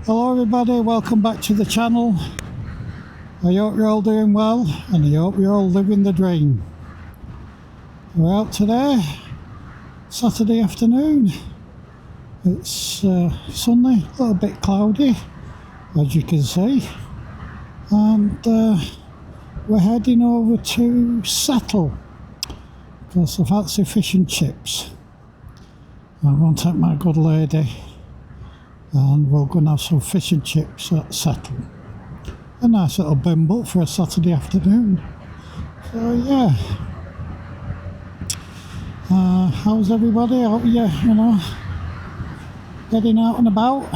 Hello everybody, welcome back to the channel. I hope you're all doing well and I hope you're all living the dream. We're out today, Saturday afternoon. It's sunny, a little bit cloudy as you can see, and we're heading over to Settle because I fancy fish and chips. I want to take my good lady and we're going to have some fish and chips at Settle. A nice little bimble for a Saturday afternoon. So yeah, how's everybody? Hope you know, getting out and about.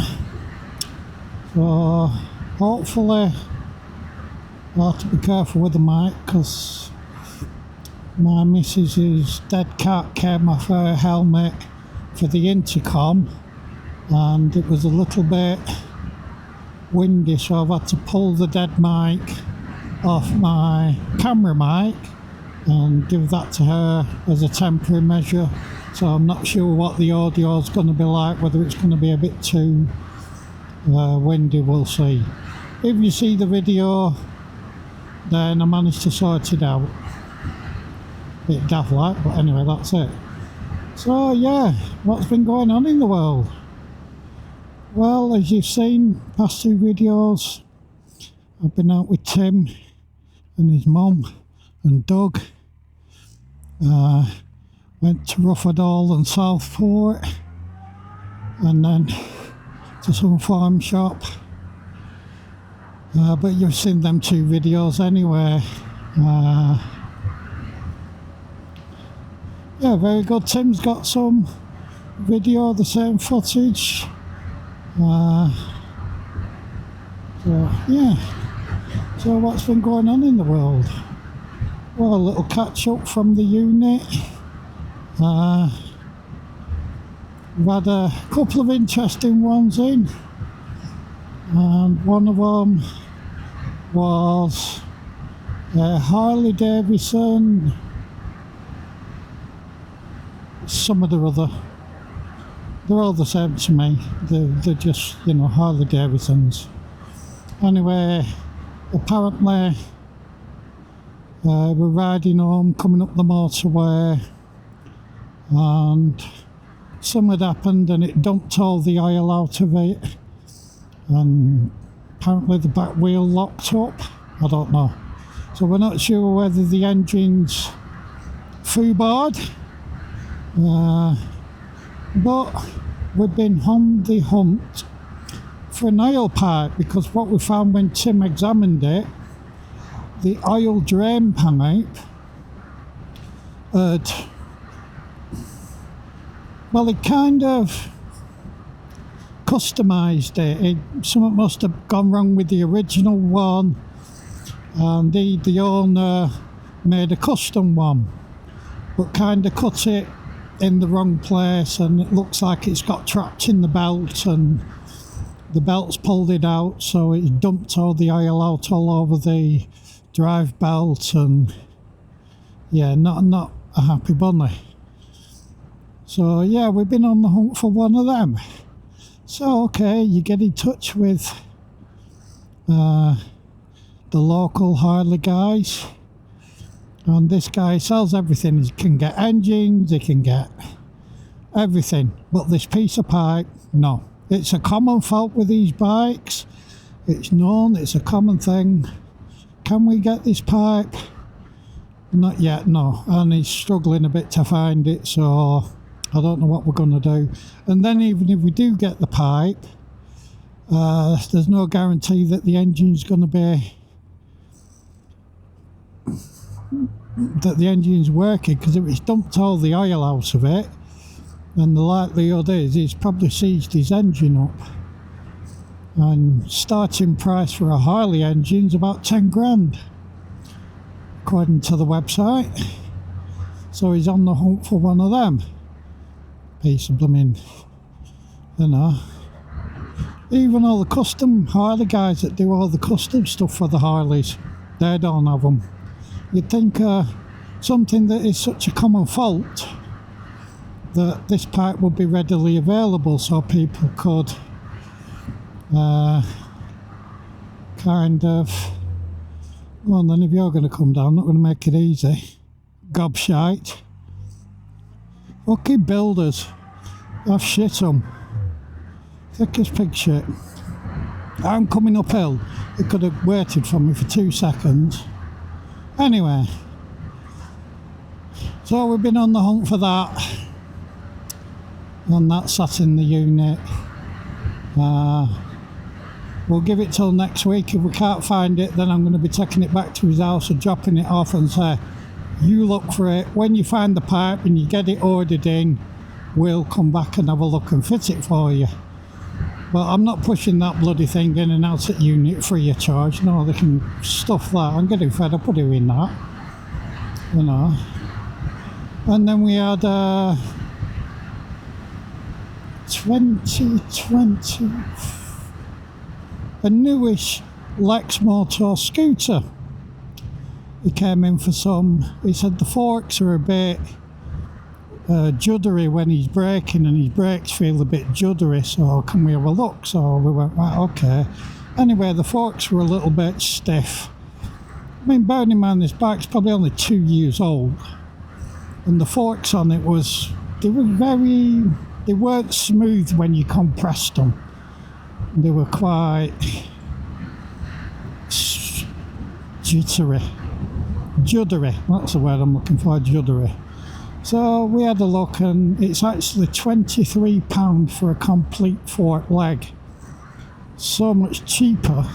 So hopefully I'll have to be careful with the mic because my missus's dead cat came off her helmet for the intercom, and it was a little bit windy, so I've had to pull the dead mic off my camera mic and give that to her as a temporary measure. So I'm not sure what the audio is going to be like, whether it's going to be a bit too windy, we'll see. If you see the video, then I managed to sort it out. Bit daft like, but anyway, that's it. So yeah, what's been going on in the world? Well, as you've seen, past two videos, I've been out with Tim and his mum and Doug. Went to Ruffordall and Southport, and then to some farm shop. But you've seen them two videos anyway. Yeah, very good. Tim's got some video, the same footage. So yeah, so what's been going on in the world? Well, a little catch up from the unit. We've had a couple of interesting ones in, and one of them was Harley Davidson, some of the other. They're all the same to me. They're just, you know, Harley Davidsons. Anyway, apparently we're riding home, coming up the motorway, and something had happened and it dumped all the oil out of it, and apparently the back wheel locked up. I don't know. So we're not sure whether the engine's foobarred. But we've been on the hunt for an oil pipe, because what we found when Tim examined it, the oil drain pipe had, well, it kind of customised it. Something must have gone wrong with the original one, and the owner made a custom one, but kind of cut it in the wrong place, and it looks like it's got trapped in the belt, and the belt's pulled it out, so it dumped all the oil out all over the drive belt, and yeah, not a happy bunny. So yeah, we've been on the hunt for one of them. So okay, you get in touch with the local Harley guys, and this guy sells everything. He can get engines, he can get everything, but this piece of pipe, no. It's a common fault with these bikes. It's known, it's a common thing. Can we get this pipe? Not yet, no. And he's struggling a bit to find it, so I don't know what we're going to do. And then even if we do get the pipe, there's no guarantee that the engine's going to be, that the engine's working, because if it's dumped all the oil out of it, then the likelihood is he's probably seized his engine up. And starting price for a Harley engine's about 10 grand, according to the website. So he's on the hunt for one of them. Piece of blooming, you know. Even all the custom Harley guys that do all the custom stuff for the Harleys, they don't have them. You'd think something that is such a common fault, that this pipe would be readily available so people could Kind of. Well, then if you're going to come down, I'm not going to make it easy. Gobshite. Fucking builders. I've shit them. Thick as pig shit. I'm coming uphill. It could have waited for me for 2 seconds. Anyway. So we've been on the hunt for that. And that sat in the unit. We'll give it till next week. If we can't find it, then I'm going to be taking it back to his house and dropping it off and say, you look for it. When you find the pipe and you get it ordered in, we'll come back and have a look and fit it for you. But I'm not pushing that bloody thing in and out at unit free of charge. No, they can stuff that. I'm getting fed up with doing that. You know. And then we had 2020 a newish Lex Motor scooter. He came in for some. He said the forks are a bit juddery when he's braking, and his brakes feel a bit juddery, so can we have a look? So we went, right, okay. Anyway, the forks were a little bit stiff. I mean, bearing in mind this bike's probably only 2 years old, and the forks on it they weren't smooth when you compressed them. They were quite juddery, that's the word I'm looking for, juddery. So we had a look, and it's actually £23 for a complete fork leg. So much cheaper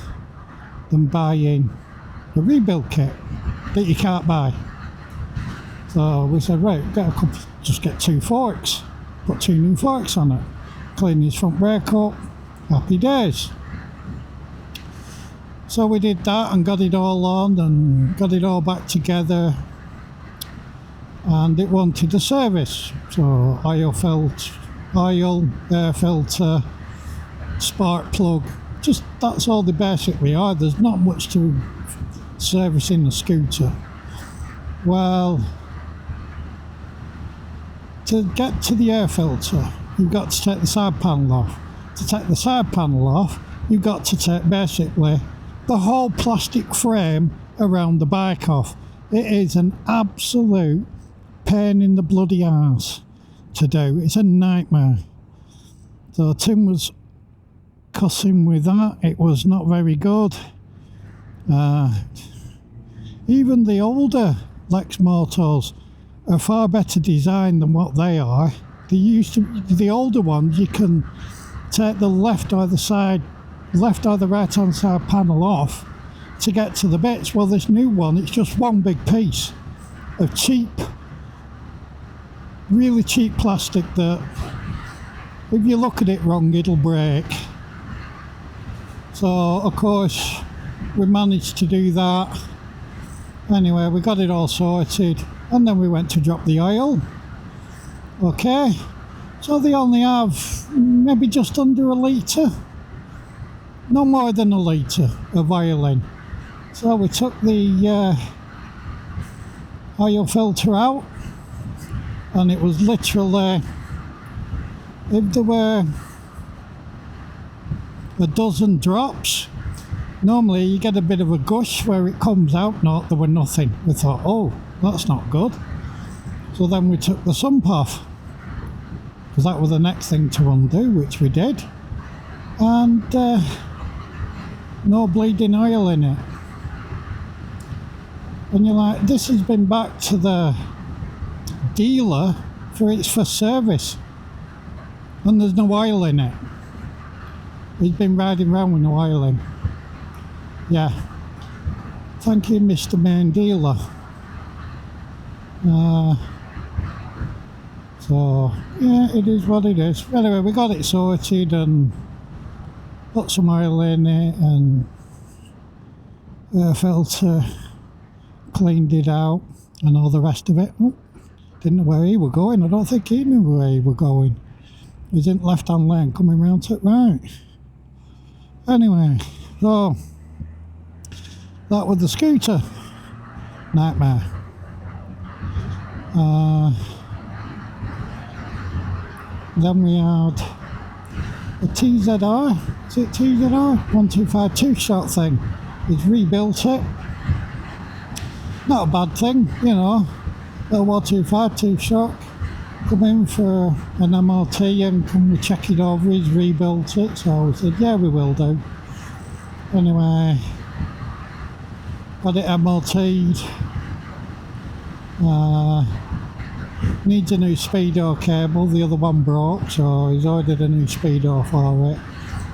than buying a rebuild kit that you can't buy. So we said, right, just get 2 forks, put 2 new forks on it, clean his front brake up, happy days. So we did that and got it all on and got it all back together, and it wanted a service. So air filter, spark plug, just that's all the basic we are. There's not much to servicing a scooter. Well, to get to the air filter, you've got to take the side panel off. To take the side panel off, you've got to take basically the whole plastic frame around the bike off. It is an absolute pain in the bloody arse to do. It's a nightmare. So Tim was cussing with that. It was not very good. Even the older Lex Motors are far better designed than what they are. The older ones, you can take the left or the right hand side panel off to get to the bits. Well, this new one, it's just one big piece of really cheap plastic that if you look at it wrong, it'll break. So of course we managed to do that. Anyway, we got it all sorted, and then we went to drop the oil. Okay, so they only have maybe just under a litre, no more than a litre of oil in. So we took the oil filter out, and it was literally, if there were a dozen drops, normally you get a bit of a gush where it comes out. No, there were nothing. We thought, oh, that's not good. So then we took the sump off, because that was the next thing to undo, which we did, and no bleeding oil in it. And you're like, this has been back to the dealer for its first service, and there's no oil in it. He's been riding around with no oil in. Yeah, thank you, Mr. Main Dealer. So yeah, it is what it is. Anyway, we got it sorted and put some oil in it, and air filter, cleaned it out and all the rest of it. Oh, didn't know where he were going. I don't think he knew where he were going. He was in left hand lane coming round to it right. Anyway, so that was the scooter. Nightmare. Then we had a TZR, is it TZR? 125 two-shot thing. He's rebuilt it. Not a bad thing, you know. Little 125 two-shot. Come in for an MOT and can we check it over? He's rebuilt it. So we said, yeah, we will do. Anyway, had it MOT'd. Needs a new speedo cable, the other one broke, so he's ordered a new speedo for it.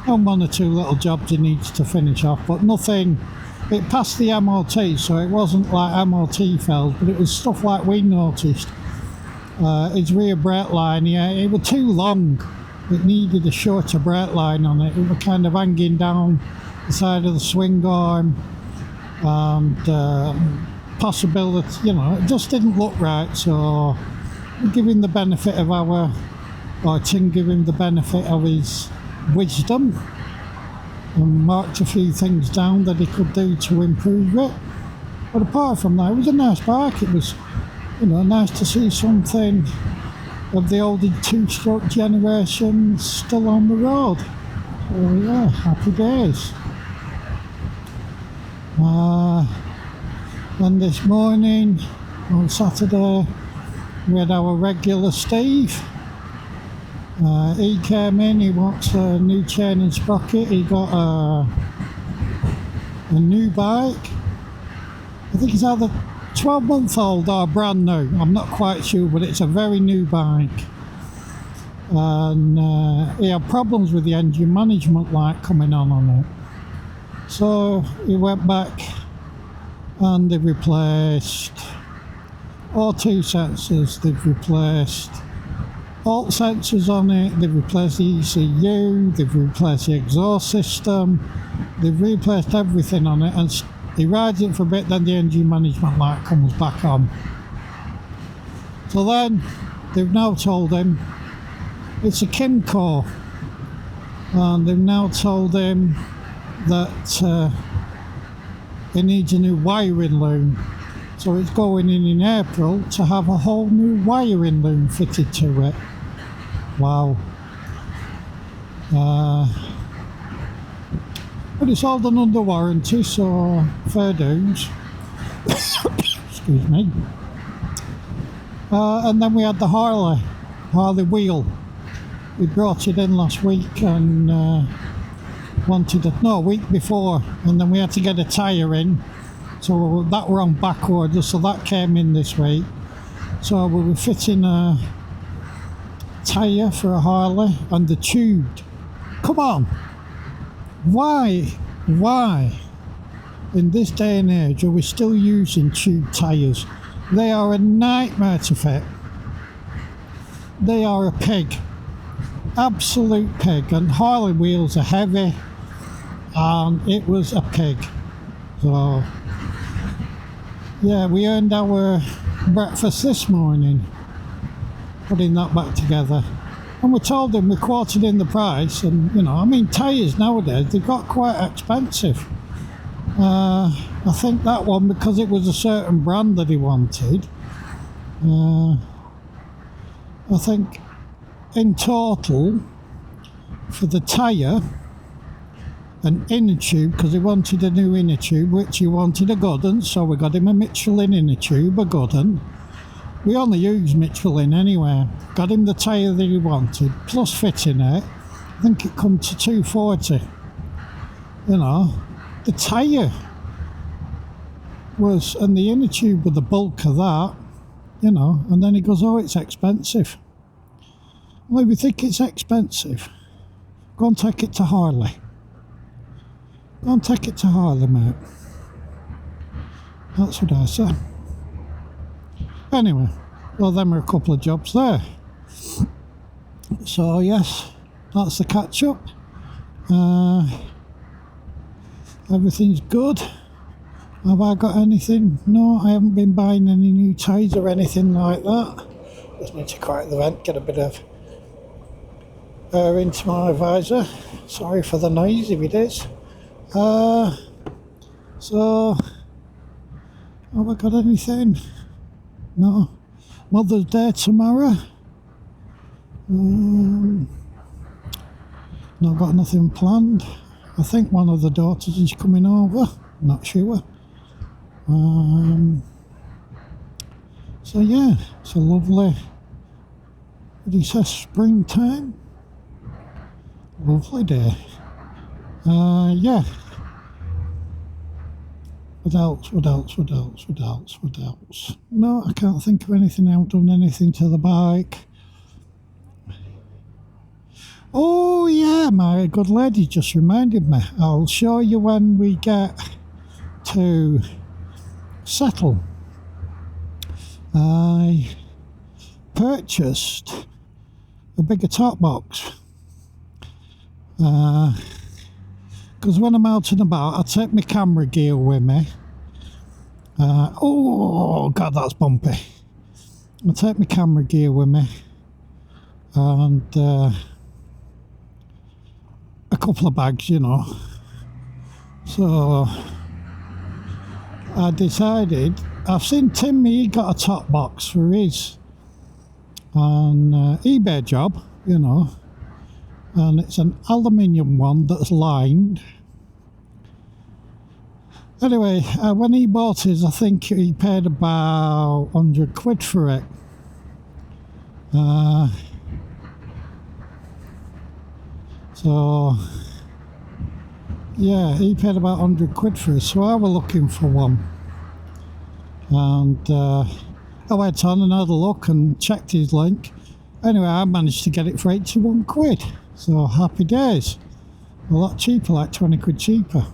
And one or two little jobs he needs to finish off, but nothing. It passed the MOT, so it wasn't like MOT failed, but it was stuff like we noticed. His rear brake line, yeah, it was too long. It needed a shorter brake line on it. It was kind of hanging down the side of the swing arm, and possibility, you know, it just didn't look right. So we give him the benefit of Tim give him the benefit of his wisdom and marked a few things down that he could do to improve it. But apart from that, it was a nice bike. It was, you know, nice to see something of the older two-stroke generation still on the road. So yeah, happy days. And this morning, on Saturday, we had our regular Steve. He came in, he wants a new chain and sprocket. He got a new bike. I think it's either 12-month-old or brand new. I'm not quite sure, but it's a very new bike. And he had problems with the engine management light coming on it. So he went back and they've replaced all two sensors. They've replaced alt sensors on it, they've replaced the ECU, they've replaced the exhaust system, they've replaced everything on it, and he rides it for a bit, then the engine management light comes back on. So then they've now told him it's a Kimco, and they've now told him that he needs a new wiring loom. So it's going in April to have a whole new wiring loom fitted to it. Wow. But it's all done under warranty, so fair dues. Excuse me. And then we had the Harley wheel. We brought it in last week and a week before, and then we had to get a tyre in. So that were on back order, so that came in this week. So we were fitting a tyre for a Harley and the tubed. Come on! Why in this day and age are we still using tube tyres? They are a nightmare to fit. They are a pig. Absolute pig. And Harley wheels are heavy, and it was a pig. So yeah, we earned our breakfast this morning, putting that back together. And we told them we quoted in the price, and you know, I mean, tyres nowadays, they've got quite expensive. I think that one, because it was a certain brand that he wanted, I think in total, for the tyre, an inner tube, because he wanted a new inner tube, which he wanted a good one, so we got him a Michelin inner tube, a good one. We only use Michelin anyway. Got him the tyre that he wanted, plus fitting it. I think it come to 240. You know, the tyre was, and the inner tube with the bulk of that, you know, and then he goes, oh, it's expensive. Well, if you think it's expensive, go and take it to Harley. Go and take it to Harley, mate. That's what I say. Anyway, well, them are a couple of jobs there. So, yes, that's the catch up. Everything's good. Have I got anything? No, I haven't been buying any new tyres or anything like that. Just need to quiet the vent, get a bit of air into my visor. Sorry for the noise if it is. So, have I got anything? No. Mother's Day tomorrow. Not got nothing planned. I think one of the daughters is coming over, not sure. So yeah, it's a lovely, what do you say, springtime? Lovely day. Yeah. What else? No, I can't think of anything. I haven't done anything to the bike. Oh yeah, my good lady just reminded me. I'll show you when we get to Settle. I purchased a bigger top box. Because when I'm out and about, I take my camera gear with me. Oh god, that's bumpy. I take my camera gear with me, and a couple of bags, you know. So I decided, I've seen Timmy, he got a top box for his on eBay job, you know, and it's an aluminium one that's lined. Anyway, when he bought his, I think he paid about 100 quid for it. So yeah, he paid about 100 quid for it, so I was looking for one. And I went on and had a look and checked his link. Anyway, I managed to get it for 81 quid. So happy days. A lot cheaper, like 20 quid cheaper.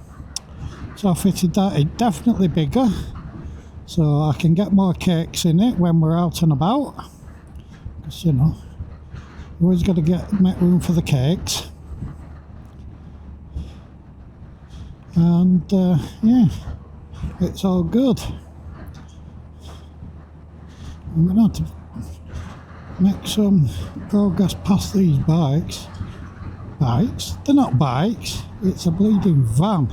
So I fitted that. It's definitely bigger, so I can get more cakes in it when we're out and about. Because, you know, you always got to make room for the cakes. And yeah, it's all good. I'm going to have to make some progress past these bikes. Bikes? They're not bikes, it's a bleeding van.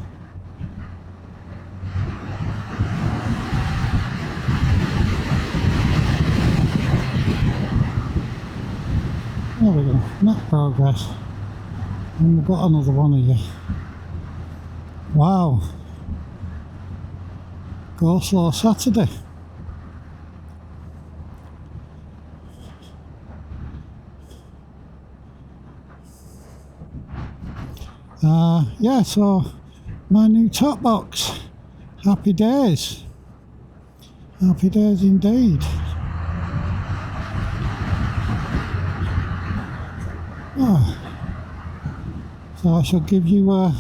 There we go, make progress. And we've got another one here. Wow. Go slow Saturday. Yeah, so my new top box. Happy days. Happy days indeed. Oh. So I shall give you a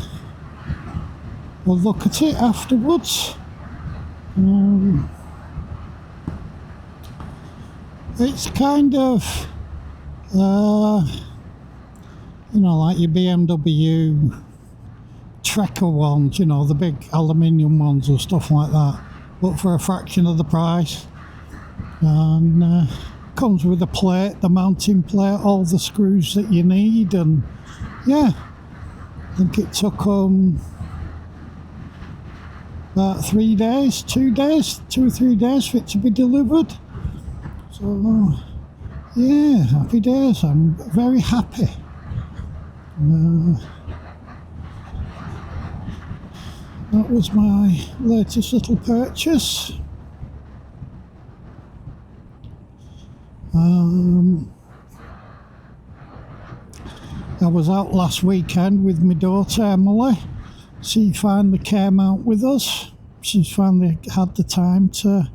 look at it afterwards. It's kind of you know, like your BMW Trekker ones, you know, the big aluminium ones and stuff like that, but for a fraction of the price. And comes with a plate, the mounting plate, all the screws that you need, and yeah, I think it took about 3 days, 2 or 3 days for it to be delivered. So yeah, happy days. I'm very happy. That was my latest little purchase. I was out last weekend with my daughter Emily. She finally came out with us. She's finally had the time to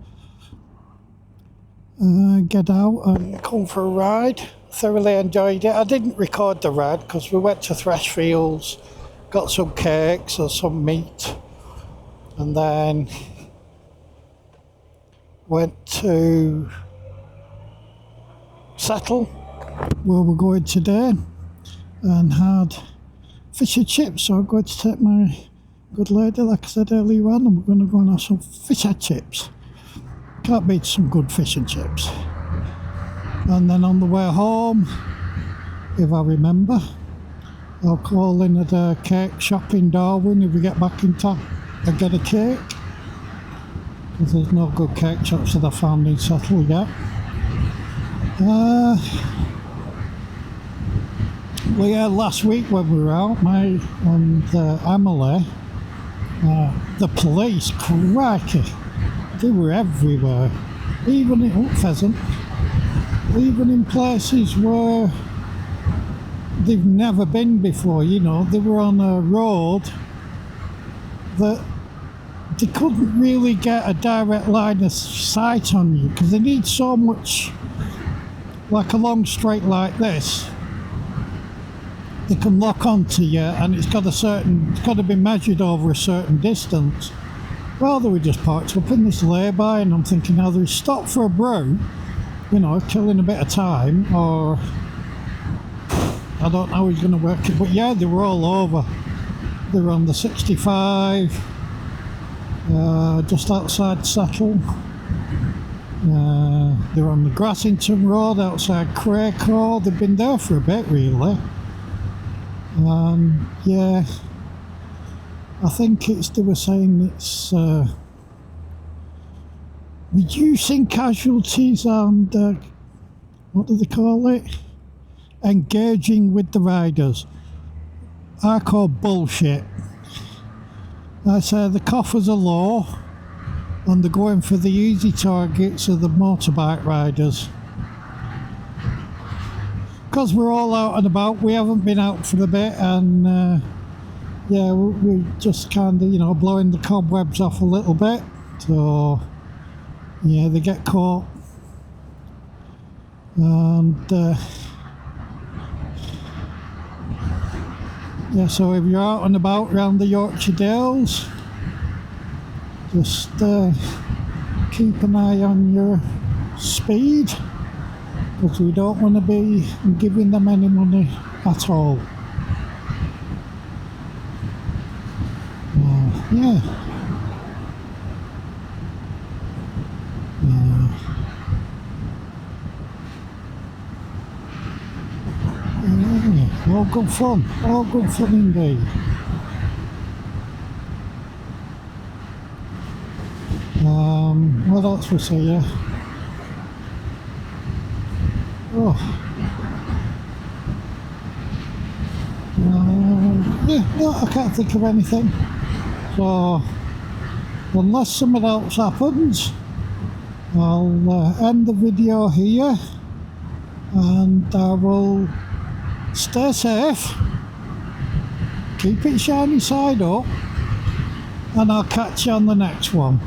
get out and come for a ride. Thoroughly enjoyed it. I didn't record the ride because we went to Freshfields, got some cakes or some meat, and then went to Settle, where we're going today, and had fish and chips. So I'm going to take my good lady, like I said earlier on, and we're going to go and have some fish and chips. Can't beat some good fish and chips. And then on the way home, if I remember, I'll call in at a cake shop in Darwin if we get back in time and get a cake, because there's no good cake shops that I found in Settle yet. Well, yeah, last week when we were out, my and Emily, the police, crikey, they were everywhere. Even in Pheasant, even in places where they've never been before. You know, they were on a road that they couldn't really get a direct line of sight on you because they need so much, like a long straight like this. They can lock onto you, and it's got to be measured over a certain distance. Well, they were just parked up in this lay-by, and I'm thinking, either he's stopped for a brew, you know, killing a bit of time, or I don't know how he's going to work it. But yeah, they were all over. They were on the 65, just outside Settle. They were on the Grassington Road outside Crayco. They've been there for a bit, really. Yeah, I think they were saying it's reducing casualties and what do they call it? Engaging with the riders. I call bullshit. I say the coffers are low and they're going for the easy targets of the motorbike riders. Because we're all out and about, we haven't been out for a bit, and yeah, we're just kind of, you know, blowing the cobwebs off a little bit. So yeah, they get caught, and yeah, so if you're out and about around the Yorkshire Dales, just keep an eye on your speed, because we don't want to be giving them any money at all. Yeah. Yeah. All good fun. All good fun indeed. What else was here? Oh. Yeah, no, I can't think of anything. So, unless something else happens, I'll end the video here, and I will stay safe, keep it shiny side up, and I'll catch you on the next one.